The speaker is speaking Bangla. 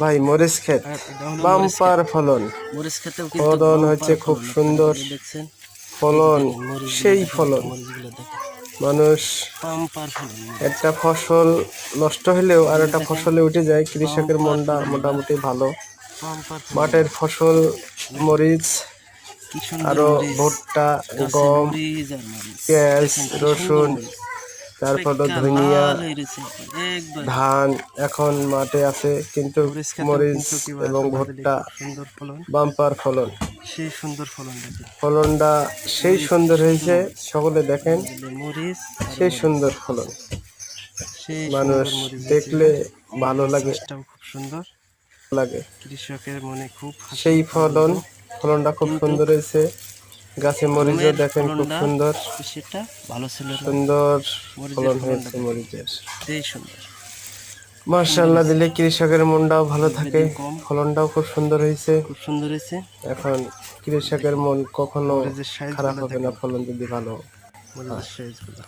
ভাই মরিচ ক্ষেত আর এটা হলো মরিচ বাম্পার ক্ষেত। ফলন, মরিচ ক্ষেতেও কিন্তু ফলন হচ্ছে বাম্পার খুব ফলন। সুন্দর আপনারা দেখছেন, এই যে ফলন, দেখেন মরিচগুলো সেই দেখেন, ফলন। মরিচগুলো দেখেন, মানুষ বাম্পার ফলন মরিচ। একটা ফসল নষ্ট হলেও আর এগুলো একটা দেখেন, ফসলে উঠে যায়, কৃষকের বাম্পার মনটা ফলন এগুলা, মোটামুটি ভালো। বাম্পার ফলন মাঠের এগুলা। ফসল দেখেন মরিচ, কি সুন্দর আরো মরিচ, ভুট্টা, গাছে গম, মরিচ আর মরিচ। পেঁয়াজ, দেখেন কি সুন্দর রসুন, মরিচ, তারপরে পেক্কা ধনিয়া, লাল হয়ে রয়েছে একবারে। ধান এখন মাঠে আছে, কিন্তু মরিচ খেতেও মরিচ কিন্তু কি এবং বাধা দিলে ভুট্টা খুব সুন্দর ফলন, বাম্পার ফলন। সেই সুন্দর ফলন দেখেন। ফলনটা সেই মরিচ কি সুন্দর সুন্দর হয়েছে, মরিচ, সকলে দেখেন এগুলো মরিচ আর সেই মরিচ, সুন্দর ফলন। সেই মানুষ সুন্দর মরিচ হয়েছে দেখলে এটা। ভালো মাছ লাগে চাষটাও খুব সুন্দর, লাগে কৃষকের মনে খুব হাসি সেই ফলন। আনন্দ। ফলনটা খুব কিন্তু সুন্দর হয়েছে, গাছে মরিচও গমের দেখেন খুব ফলনটা সুন্দর সেটা ভালো ছিল না, সুন্দর মরিচের ফলন ফলনটা হয়েছে দেখেন মরিচের। সেই সুন্দর, সুন্দর মাশাআল্লাহ, হয়েছে। দিলে কৃষকের মনটাও ভালো এগুলো থাকে, যে গম, ফলনটাও খুব সুন্দর হয়েছে। খুব সুন্দর হয়েছে। এখন কৃষকের দেখেন মন কখনো মরিচের খারাপ সাইজগুলো হবে না, দেখেন, ফলন যদি ভালো হয়। মরিচের সাইজগুলো।